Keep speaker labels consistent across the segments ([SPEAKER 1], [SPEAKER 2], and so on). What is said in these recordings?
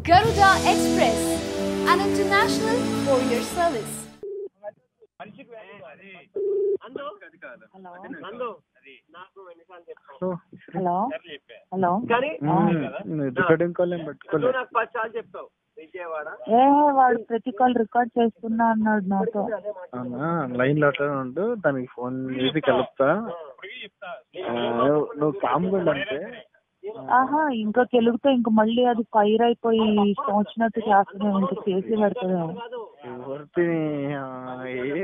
[SPEAKER 1] Garuda Express, an international courier service.
[SPEAKER 2] Hello hello
[SPEAKER 3] recording call ఏం పెట్టుకోలేదు.
[SPEAKER 2] వాడు ప్రతి కాల్ రికార్డ్ చేస్తున్నా అన్నాడు నాతో.
[SPEAKER 3] లైన్ లో అట్లా ఉండు, దానికి ఫోన్ చేసి కలుపుతా. నువ్వు కామ్గా అంటే
[SPEAKER 2] ఆహా ఇంకా కెలుగుతా, ఇంక మళ్ళీ అది ఫైర్ అయిపోయి ఇష్టం వచ్చినట్టు చేస్తున్నా, ఇంకా చేసి పెడతా.
[SPEAKER 3] ఎవరితో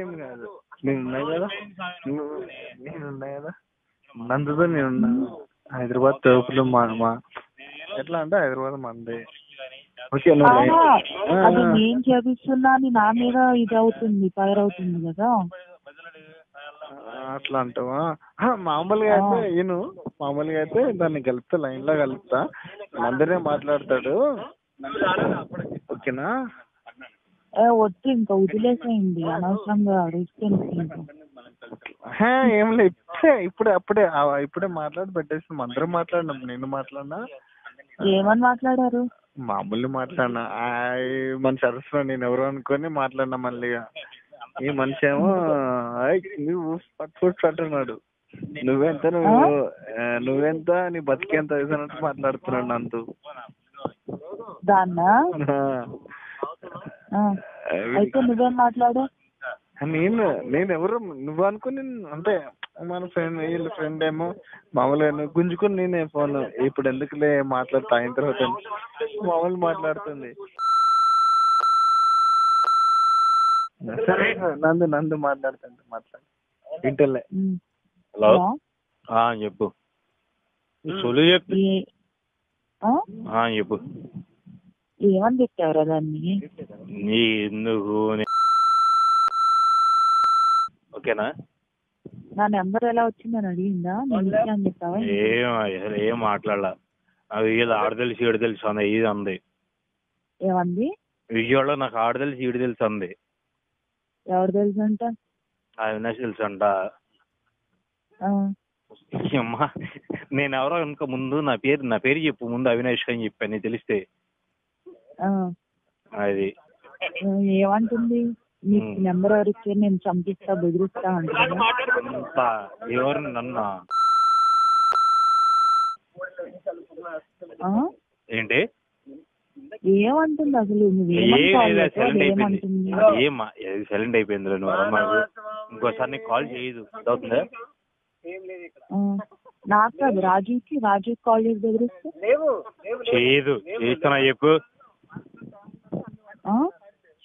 [SPEAKER 3] ఏం కాదు, నేనున్నాయి కదా, నేనున్నాయి కదా, నందుతో నేనున్నా. హైదరాబాద్ తోపులు మా ఎట్లా అంటే హైదరాబాద్ మంది. ఓకే
[SPEAKER 2] అది నేను చేపిస్తున్నా అని నా మీద ఇది అవుతుంది, ఫైర్ అవుతుంది కదా.
[SPEAKER 3] అట్లా అంటావా? మామూలుగా అయితే మామూలుగా అయితే దాన్ని కలుపుతా, లైన్ లో కలుపుతా, అందరే మాట్లాడతాడు. ఓకేనా?
[SPEAKER 2] వద్దు ఇంకా వదిలేసేయండి, అనవసరంగా అడుగుతుంది.
[SPEAKER 3] ఏం లేదు, ఇప్పుడే మాట్లాడి పెట్టేసి అందరం మాట్లాడినాం. నేను మాట్లాడినా.
[SPEAKER 2] ఏమని మాట్లాడారు?
[SPEAKER 3] మామూలు మాట్లాడినా, మన సరస్సు నేను ఎవరు అనుకొని మాట్లాడినా. మళ్ళీ ఈ మనిషి ఏమో నువ్వు పట్టుకున్నాడు, నువ్వెంత నీ బతికేంత వేసినట్టు మాట్లాడుతున్నాడు నందు.
[SPEAKER 2] దాన్నా అయితే నువ్వేం మాట్లాడు?
[SPEAKER 3] నేను ఎవరు నువ్వు అనుకుని, అంటే మన వీళ్ళ ఫ్రెండ్ ఏమో మామూలుగా గుంజుకుని నేనే ఫోన్ ఇప్పుడు ఎందుకులే మాట్లాడుతా అయిన తర్వాత మామూలు మాట్లాడుతుంది. సరే నందు మాట్లాడుతుంటే మాట్లాడు ఇంటలే.
[SPEAKER 4] హలో చెప్పు. చెప్పు చెప్పు.
[SPEAKER 2] ఏమని పెట్టారా దాన్ని?
[SPEAKER 4] ఎందుకు ఓకేనా?
[SPEAKER 2] నా నెంబర్ ఎలా వచ్చిందని అడిగిందా? అని చెప్పావా?
[SPEAKER 4] ఏం మాట్లాడలా. నాకు ఇది ఆడ తెలుసు ఈడు తెలుసు అంది, ఇది అంది.
[SPEAKER 2] ఏమంది?
[SPEAKER 4] విజయవాడలో నాకు ఆడ తెలుసు ఈడు తెలుసు అంది.
[SPEAKER 2] ఎవరు తెలుసు అంట?
[SPEAKER 4] అవినాష్ తెలుసు అంట. అమ్మా నేను ఎవరో ఇంకా ముందు నా పేరు చెప్పు ముందు, అవినాష్ అని చెప్పాను నీకు తెలిస్తే. అది
[SPEAKER 2] ఏమంటుంది? నీకు నెంబర్ ఎవరు ఇచ్చారు? నేను చంపిస్తా బెదిరిస్తా
[SPEAKER 4] అంతా. ఎవరు నన్ను ఏంటి
[SPEAKER 2] ఏమంటుంది అసలు?
[SPEAKER 4] సైలెంట్ అయిపోయింది. నువ్వు ఇంకోసారి నీకు కాల్ చేయదు, అవుతుందా?
[SPEAKER 2] నాకు కాదు, రాజు కాల్ చేసి బెదిరిస్తే
[SPEAKER 4] చేయదు. చేస్తున్నా చెప్పు.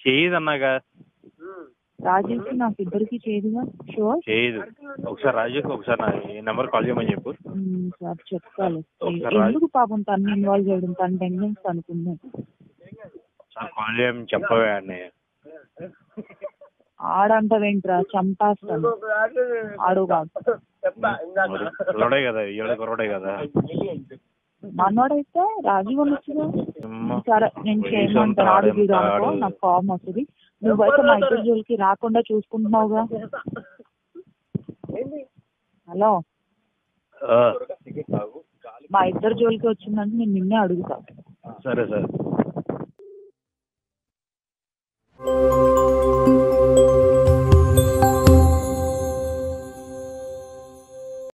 [SPEAKER 4] చేయదు అన్నాగా.
[SPEAKER 2] రాజుకి నాకు ఇద్దరికి చేయదుగా. షూర్ చేయదు.
[SPEAKER 4] ఒకసారి రాజుకి ఒకసారి నా నెంబర్ కాల్ చేయమని చెప్పు.
[SPEAKER 2] సార్ చెప్తాను. ఎందుకు పాపం తను ఇన్వాల్వ్ చేయడం, తన టెన్షన్స్ అనుకున్నాను.
[SPEAKER 4] కాల్ చేయమని చెప్పవే అని.
[SPEAKER 2] ఆడంటావేంట్రా? చంపేస్తాను. ఆడు కాదు
[SPEAKER 4] కదా, కుర్రోడే కదా.
[SPEAKER 2] మనోడైతే రాజు వచ్చుగా. సరే నేను చేయమంటాను. ఆడు అనుకో, నాకు ఫామ్ వస్తుంది. నువ్వైతే మా ఇద్దరు జోలికి రాకుండా చూసుకుంటున్నావుగా. హలో, మా ఇద్దరు జోలికి వచ్చిందంటే నేను నిన్నే అడుగుతా.
[SPEAKER 4] సరే సరే.